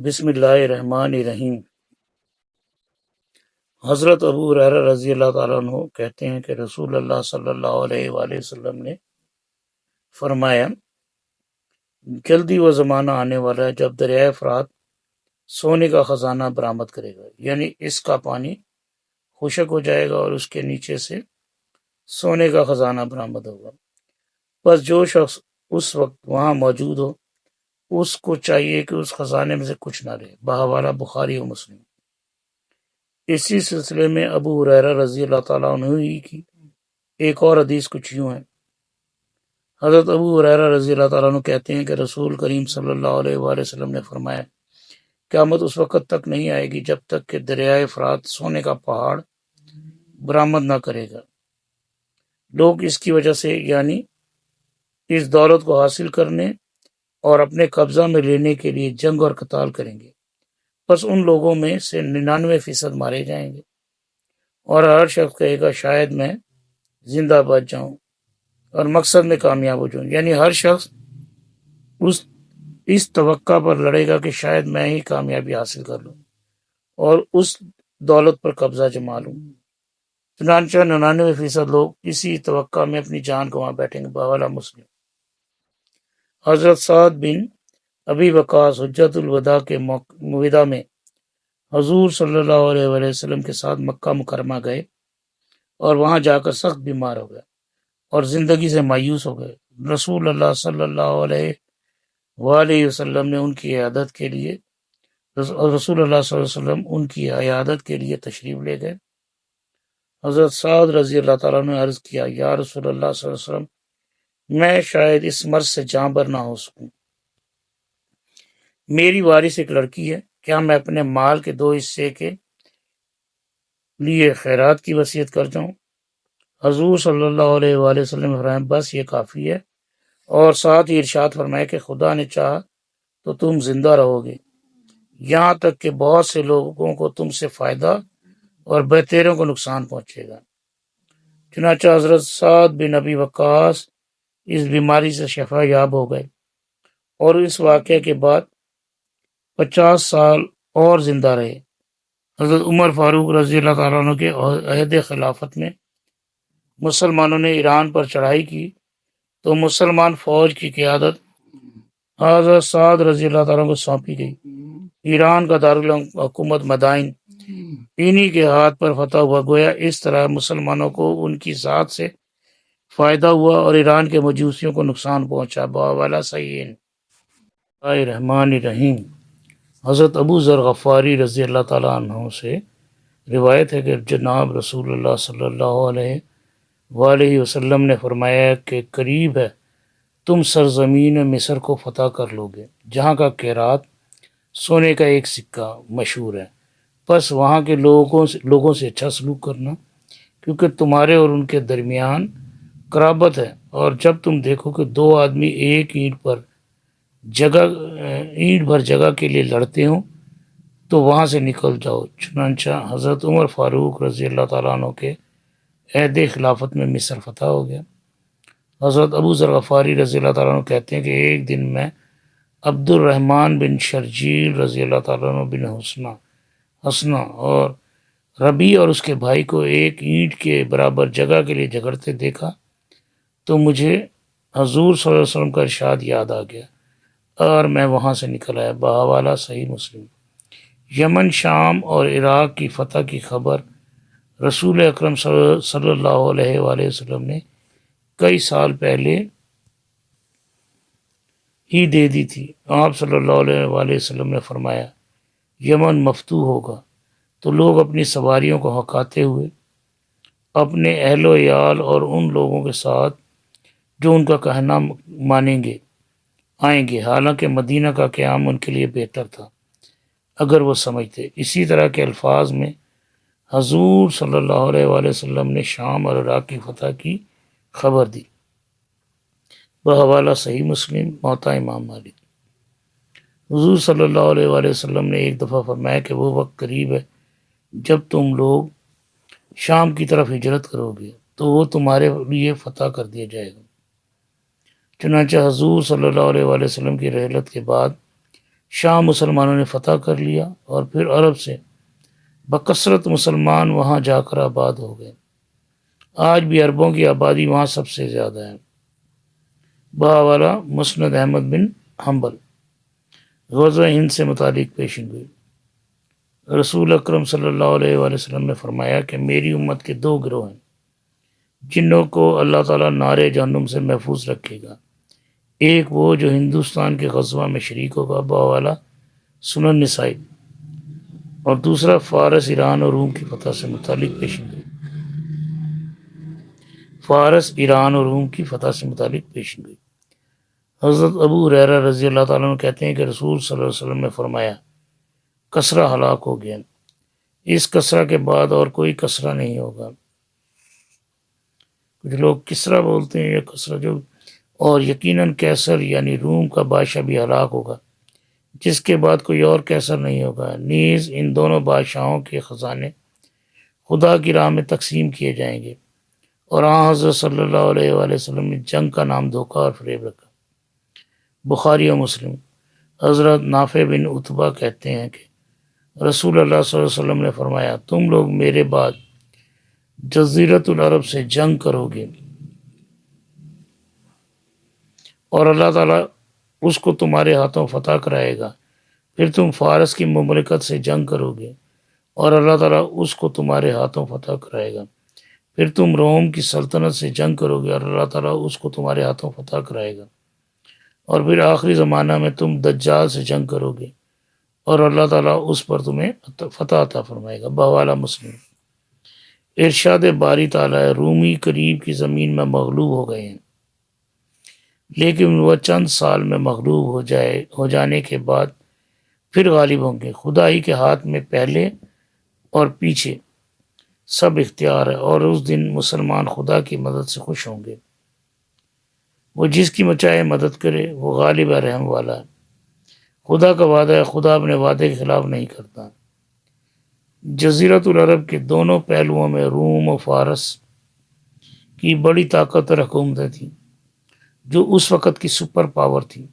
بسم اللہ الرحمن الرحیم۔ حضرت ابو ہریرہ رضی اللہ تعالیٰ عنہ کہتے ہیں کہ رسول اللہ صلی اللہ علیہ وآلہ وسلم نے فرمایا، جلدی وہ زمانہ آنے والا ہے جب دریائے فرات سونے کا خزانہ برآمد کرے گا، یعنی اس کا پانی خشک ہو جائے گا اور اس کے نیچے سے سونے کا خزانہ برآمد ہوگا۔ بس جو شخص اس وقت وہاں موجود ہو اس کو چاہیے کہ اس خزانے میں سے کچھ نہ لے۔ بحوالہ بخاری و مسلم۔ اسی سلسلے میں ابو ہریرہ رضی اللہ تعالیٰ عنہ ہی کی ایک اور حدیث کچھ یوں ہے۔ حضرت ابو ہریرہ رضی اللہ تعالیٰ عنہ کہتے ہیں کہ رسول کریم صلی اللہ علیہ وآلہ وسلم نے فرمایا، قیامت اس وقت تک نہیں آئے گی جب تک کہ دریائے فرات سونے کا پہاڑ برآمد نہ کرے گا۔ لوگ اس کی وجہ سے، یعنی اس دولت کو حاصل کرنے اور اپنے قبضہ میں لینے کے لیے جنگ اور قتال کریں گے، بس ان لوگوں میں سے 99% مارے جائیں گے، اور ہر شخص کہے گا شاید میں زندہ بچ جاؤں اور مقصد میں کامیاب ہو جاؤں، یعنی ہر شخص اس توقع پر لڑے گا کہ شاید میں ہی کامیابی حاصل کر لوں اور اس دولت پر قبضہ جما لوں۔ چنانچہ 99% لوگ اسی توقع میں اپنی جان گنوا بیٹھیں گے۔ بحوالہ مسلم۔ حضرت سعد بن ابی وقاص حجۃ الوداع کے وداع میں حضور صلی اللہ علیہ وآلہ وسلم کے ساتھ مکہ مکرمہ گئے اور وہاں جا کر سخت بیمار ہو گئے اور زندگی سے مایوس ہو گئے۔ رسول اللہ صلی اللہ علیہ وآلہ وسلم نے ان کی عیادت کے لیے عیادت کے لیے تشریف لے گئے۔ حضرت سعد رضی اللہ تعالیٰ نے عرض کیا، یا رسول اللہ صلی اللہ علیہ وسلم، میں شاید اس مرض سے جاں بر نہ ہو سکوں۔ میری وارث ایک لڑکی ہے، کیا میں اپنے مال کے 2 حصے کے لیے خیرات کی وصیت کر جاؤں؟ حضور صلی اللہ علیہ وآلہ وسلم نے فرمایا، بس یہ کافی ہے، اور ساتھ ہی ارشاد فرمایا کہ خدا نے چاہا تو تم زندہ رہو گے، یہاں تک کہ بہت سے لوگوں کو تم سے فائدہ اور بہتروں کو نقصان پہنچے گا۔ چنانچہ حضرت سعد بن ابی وقاص اس بیماری سے شفا یاب ہو گئے اور اس واقعے کے بعد 50 سال اور زندہ رہے۔ حضرت عمر فاروق رضی اللہ تعالیٰ عنہ کے عہد خلافت میں مسلمانوں نے ایران پر چڑھائی کی تو مسلمان فوج کی قیادت حضرت سعد رضی اللہ تعالیٰ کو سونپی گئی۔ ایران کا دارالحکومت مدائن انہی کے ہاتھ پر فتح ہوا۔ گویا اس طرح مسلمانوں کو ان کی ذات سے فائدہ ہوا اور ایران کے مجوسیوں کو نقصان پہنچا۔ بحوالہ صحیح الرحمن الرحیم۔ حضرت ابو ذر غفاری رضی اللہ تعالیٰ عنہ سے روایت ہے کہ جناب رسول اللہ صلی اللہ علیہ وآلہ وسلم نے فرمایا کہ قریب ہے تم سرزمین مصر کو فتح کر لو گے، جہاں کا قیرات سونے کا ایک سکہ مشہور ہے، بس وہاں کے لوگوں سے اچھا سلوک کرنا، کیونکہ تمہارے اور ان کے درمیان قرابت ہے، اور جب تم دیکھو کہ 2 آدمی ایک اینٹ بھر جگہ کے لیے لڑتے ہوں تو وہاں سے نکل جاؤ۔ چنانچہ حضرت عمر فاروق رضی اللہ تعالیٰ عنہ کے عہد خلافت میں مصر فتح ہو گیا۔ حضرت ابو ذر غفاری رضی اللہ تعالیٰ عنہ کہتے ہیں کہ ایک دن میں عبد الرحمن بن شرجیل رضی اللہ تعالیٰ عنہ بن حسنہ اور ربی اور اس کے بھائی کو ایک اینٹ کے برابر جگہ کے لیے جھگڑتے دیکھا تو مجھے حضور صلی اللہ علیہ وسلم کا ارشاد یاد آ گیا اور میں وہاں سے نکل آیا۔ بحوالہ صحیح مسلم۔ یمن، شام اور عراق کی فتح کی خبر رسول اکرم صلی اللہ علیہ وآلہ وسلم نے کئی سال پہلے ہی دے دی تھی۔ آپ صلی اللہ علیہ وآلہ وسلم نے فرمایا، یمن مفتوح ہوگا تو لوگ اپنی سواریوں کو ہکاتے ہوئے اپنے اہل و عیال اور ان لوگوں کے ساتھ جو ان کا کہنا مانیں گے آئیں گے، حالانکہ مدینہ کا قیام ان کے لیے بہتر تھا اگر وہ سمجھتے۔ اسی طرح کے الفاظ میں حضور صلی اللہ علیہ وآلہ وسلم نے شام اور عراق کی فتح کی خبر دی۔ بحوالہ صحیح مسلم۔ موطا امام مالک۔ حضور صلی اللہ علیہ وآلہ وسلم نے ایک دفعہ فرمایا کہ وہ وقت قریب ہے جب تم لوگ شام کی طرف ہجرت کرو گے تو وہ تمہارے لیے فتح کر دیا جائے گا۔ چنانچہ حضور صلی اللہ علیہ وآلہ وسلم کی رحلت کے بعد شام مسلمانوں نے فتح کر لیا اور پھر عرب سے بکثرت مسلمان وہاں جا کر آباد ہو گئے۔ آج بھی عربوں کی آبادی وہاں سب سے زیادہ ہے۔ بحوالہ مسند احمد بن حنبل۔ غزوہ ہند سے متعلق پیشن گوئی۔ رسول اکرم صلی اللہ علیہ وآلہ وسلم نے فرمایا کہ میری امت کے دو گروہ ہیں جنوں کو اللہ تعالیٰ نار جہنم سے محفوظ رکھے گا۔ ایک وہ جو ہندوستان کے غزوہ میں شریک ہوگا، بحوالہ سنن نسائی، اور دوسرا فارس، ایران اور روم کی فتح سے متعلق پیشن گوئی۔ فارس، ایران اور روم کی فتح سے متعلق پیشن گوئی۔ حضرت ابو ہریرہ رضی اللہ تعالیٰ عنہ کہتے ہیں کہ رسول صلی اللہ علیہ وسلم نے فرمایا کسرا ہلاک ہو گیا، اس کسرا کے بعد اور کوئی کسرا نہیں ہوگا۔ کچھ لوگ کسرا بولتے ہیں یا کسرا، جو اور یقیناً کیسر یعنی روم کا بادشاہ بھی ہلاک ہوگا جس کے بعد کوئی اور کیسر نہیں ہوگا۔ نیز ان دونوں بادشاہوں کے خزانے خدا کی راہ میں تقسیم کیے جائیں گے، اور حضرت صلی اللہ علیہ وآلہ وسلم نے جنگ کا نام دھوکہ اور فریب رکھا۔ بخاری و مسلم۔ حضرت نافع بن عتبہ کہتے ہیں کہ رسول اللہ صلی اللہ علیہ وسلم نے فرمایا تم لوگ میرے بعد جزیرت العرب سے جنگ کرو گے اور اللہ تعالیٰ اس کو تمہارے ہاتھوں فتح کرائے گا، پھر تم فارس کی مملکت سے جنگ کرو گے اور اللہ تعالیٰ اس کو تمہارے ہاتھوں فتح کرائے گا، پھر تم روم کی سلطنت سے جنگ کرو گے اور اللہ تعالیٰ اس کو تمہارے ہاتھوں فتح کرائے گا، اور پھر آخری زمانہ میں تم دجال سے جنگ کرو گے اور اللہ تعالیٰ اس پر تمہیں فتح عطا فرمائے گا۔ بحوالہ مسلم۔ ارشاد باری تعالیٰ ہے رومی قریب کی زمین میں مغلوب ہو گئے ہیں، لیکن وہ چند سال میں مغلوب ہو جانے کے بعد پھر غالب ہوں گے۔ خدا ہی کے ہاتھ میں پہلے اور پیچھے سب اختیار ہے، اور اس دن مسلمان خدا کی مدد سے خوش ہوں گے۔ وہ جس کی مچائے مدد کرے، وہ غالب ہے، رحم والا ہے۔ خدا کا وعدہ ہے، خدا اپنے وعدے کے خلاف نہیں کرتا۔ جزیرت العرب کے دونوں پہلوؤں میں روم و فارس کی بڑی طاقت اور حکومتیں تھیں جو اس وقت کی سپر پاور تھی۔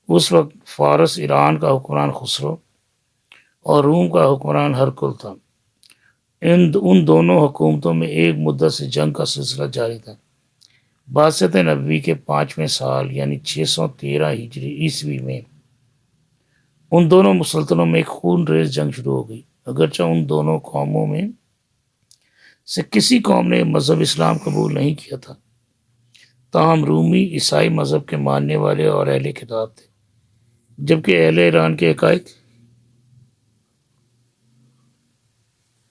اس وقت فارس ایران کا حکمران خسرو اور روم کا حکمران ہرقل تھا۔ ان دونوں حکومتوں میں ایک مدت سے جنگ کا سلسلہ جاری تھا۔ بعثت نبوی کے 5ویں سال یعنی 613 ہجری عیسوی میں ان دونوں مسلطنوں میں ایک خون ریز جنگ شروع ہو گئی۔ اگرچہ ان دونوں قوموں میں سے کسی قوم نے مذہب اسلام قبول نہیں کیا تھا، تاہم رومی عیسائی مذہب کے ماننے والے اور اہل کتاب تھے، جبکہ اہل ایران کے عقائد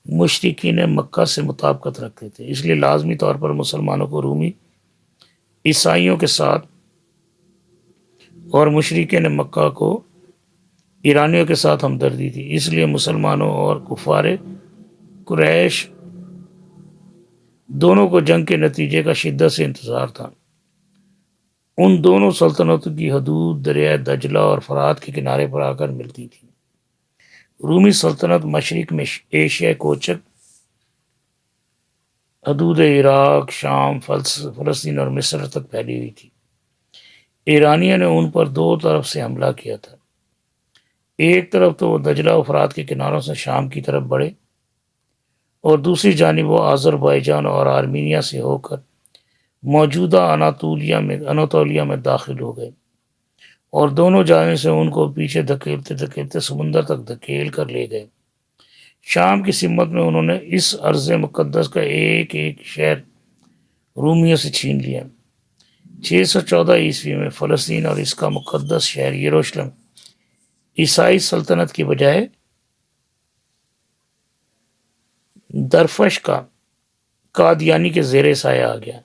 مشرکین مکہ سے مطابقت رکھتے تھے، اس لیے لازمی طور پر مسلمانوں کو رومی عیسائیوں کے ساتھ اور مشرکین مکہ کو ایرانیوں کے ساتھ ہمدردی تھی۔ اس لیے مسلمانوں اور کفار قریش دونوں کو جنگ کے نتیجے کا شدت سے انتظار تھا۔ ان دونوں سلطنتوں کی حدود دریائے دجلہ اور فرات کے کنارے پر آ کر ملتی تھی۔ رومی سلطنت مشرق میں ایشیا کوچک حدود عراق، شام، فلسطین اور مصر تک پھیلی ہوئی تھی۔ ایرانیوں نے ان پر دو طرف سے حملہ کیا تھا۔ ایک طرف تو وہ دجلہ و فرات کے کناروں سے شام کی طرف بڑھے اور دوسری جانب وہ آذربائیجان اور آرمینیا سے ہو کر موجودہ اناتولیا میں داخل ہو گئے، اور دونوں جانب سے ان کو پیچھے دھکیلتے دھکیلتے سمندر تک دھکیل کر لے گئے۔ شام کی سمت میں انہوں نے اس ارض مقدس کا ایک ایک شہر رومیوں سے چھین لیا۔ 614 عیسوی میں فلسطین اور اس کا مقدس شہر یروشلم عیسائی سلطنت کی بجائے درفش کا قادیانی کے زیر سایہ آ گیا۔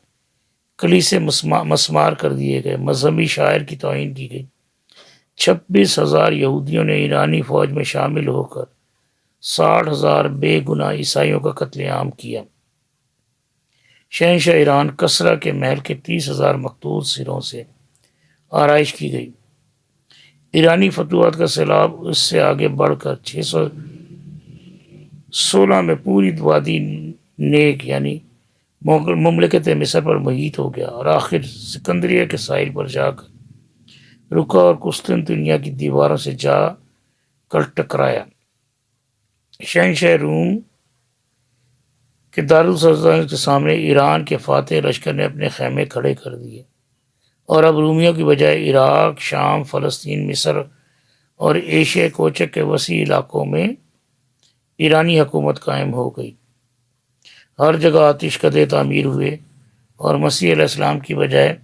کلیسے مسمار کر دیے گئے، مذہبی شاعر کی توہین کی گئی۔ 26,000 یہودیوں نے ایرانی فوج میں شامل ہو کر 60,000 بے گناہ عیسائیوں کا قتل عام کیا۔ شہنشاہ ایران کسرا کے محل کے 30,000 مقتول سروں سے آرائش کی گئی۔ ایرانی فتوحات کا سیلاب اس سے آگے بڑھ کر 616 میں پوری وادی نیک یعنی مملکت مصر پر محیط ہو گیا اور آخر سکندریہ کے ساحل پر جا کر رکا اور قسطنطنیہ کی دیواروں سے جا کر ٹکرایا۔ شہنشاہ روم کے دارالسلطنت کے سامنے ایران کے فاتح لشکر نے اپنے خیمے کھڑے کر دیے، اور اب رومیوں کی بجائے عراق، شام، فلسطین، مصر اور ایشیا کوچک کے وسیع علاقوں میں ایرانی حکومت قائم ہو گئی۔ ہر جگہ آتش کدے تعمیر ہوئے اور مسیح علیہ السلام کی بجائے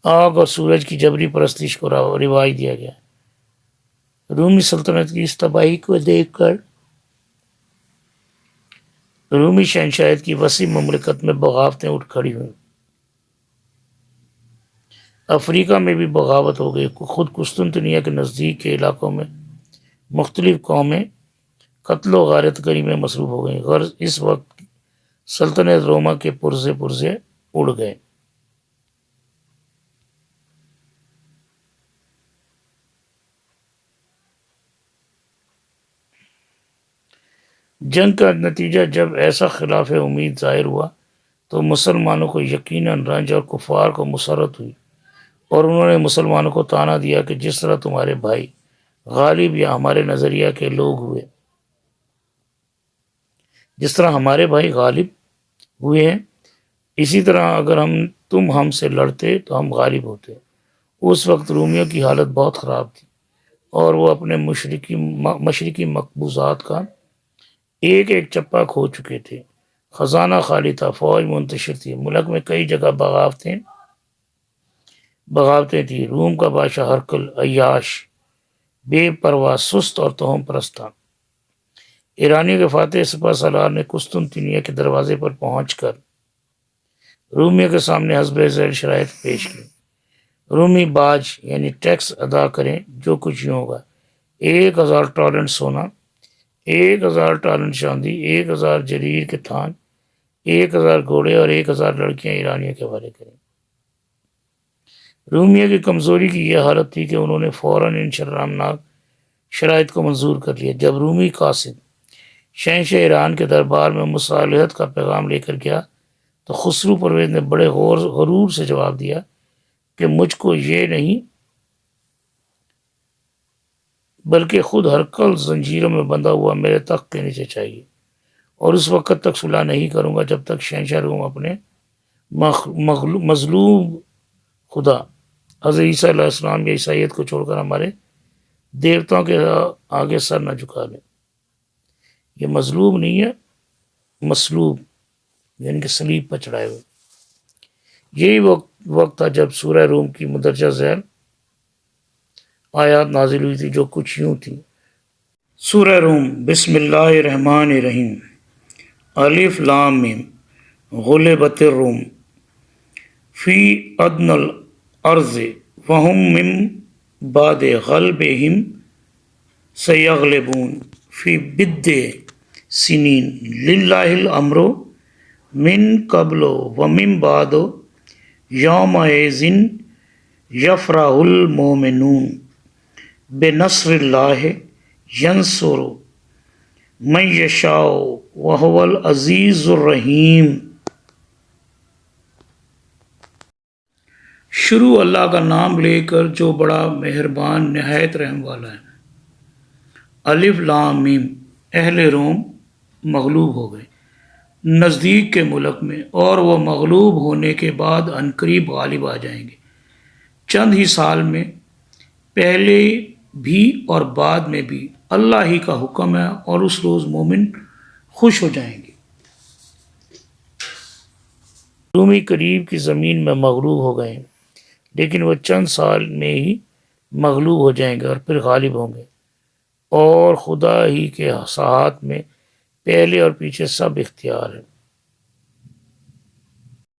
آگ اور سورج کی جبری پرستش کو رواج دیا گیا۔ رومی سلطنت کی اس تباہی کو دیکھ کر رومی شہنشاہیت کی وسیع مملکت میں بغاوتیں اٹھ کھڑی ہوئیں۔ افریقہ میں بھی بغاوت ہو گئی۔ خود قسطنطنیہ کے نزدیک کے علاقوں میں مختلف قومیں قتل و غارت گری میں مصروف ہو گئیں۔ غرض اس وقت سلطنت روما کے پرزے اڑ گئے۔ جنگ کا نتیجہ جب ایسا خلاف امید ظاہر ہوا تو مسلمانوں کو یقیناً رنج اور کفار کو مسرت ہوئی، اور انہوں نے مسلمانوں کو طعنہ دیا کہ جس طرح تمہارے بھائی غالب یا ہمارے نظریہ کے لوگ ہوئے، جس طرح ہمارے بھائی غالب ہوئے ہیں، اسی طرح اگر تم ہم سے لڑتے تو ہم غالب ہوتے۔ اس وقت رومیوں کی حالت بہت خراب تھی، اور وہ اپنے مشرقی مقبوضات کا ایک ایک چپا کھو چکے تھے۔ خزانہ خالی تھا، فوج منتشر تھی، ملک میں کئی جگہ بغاوتیں تھیں۔ روم کا بادشاہ ہرقل عیاش بے پرواہ، سست اور توہم پرست تھا۔ ایرانیوں کے فاتح سپہ سالار نے قسطنطنیہ کے دروازے پر پہنچ کر رومیوں کے سامنے حسب ذیل شرائط پیش کی۔ رومی باج یعنی ٹیکس ادا کریں، جو کچھ یوں ہوگا: 1000 ٹالنٹ سونا، 1000 ٹالنٹ چاندی، 1000 جریر کے تھان، 1000 گھوڑے اور 1000 لڑکیاں ایرانیوں کے حوالے کریں۔ رومیوں کی کمزوری کی یہ حالت تھی کہ انہوں نے فوراً ان شرمناک شرائط کو منظور کر لیا۔ جب رومی قاصد شہنشاہ ایران کے دربار میں مصالحت کا پیغام لے کر گیا تو خسرو پرویز نے بڑے غرور سے جواب دیا کہ مجھ کو یہ نہیں بلکہ خود ہرقل زنجیروں میں بندھا ہوا میرے تخت کے نیچے چاہیے، اور اس وقت تک صلح نہیں کروں گا جب تک شہنشاہ روم اپنے مظلوم خدا حضرت عیسیٰ علیہ السلام یا عیسائیت کو چھوڑ کر ہمارے دیوتاؤں کے آگے سر نہ جھکا لیں۔ یہ مظلوم نہیں ہے، مصلوب، یعنی کہ صلیب پر چڑھائے ہوئے۔ یہی وقت تھا جب سورہ روم کی مندرجہ ذیل آیات نازل ہوئی تھی، جو کچھ یوں تھی: سورہ روم، بسم اللہ الرحمن الرحیم، الف لام میم، غلبت الروم فی ادنی الارض وہم من بعد غلبہم سیغلبون فی بضع سنین للہ الامر من قبل ومن بعد یومئذ یفرح المؤمنون بنصر اللہ ینصر من یشاء وہو العزیز الرحیم۔ شروع اللہ کا نام لے کر جو بڑا مہربان نہایت رحم والا ہے۔ الف لام میم، اہل روم مغلوب ہو گئے نزدیک کے ملک میں، اور وہ مغلوب ہونے کے بعد عنقریب غالب آ جائیں گے۔ چند ہی سال میں، پہلے بھی اور بعد میں بھی، اللہ ہی کا حکم ہے، اور اس روز مومن خوش ہو جائیں گے۔ رومی قریب کی زمین میں مغلوب ہو گئے ہیں، لیکن وہ چند سال میں ہی مغلوب ہو جائیں گے اور پھر غالب ہوں گے، اور خدا ہی کے ساحات میں پہلے اور پیچھے سب اختیار ہے۔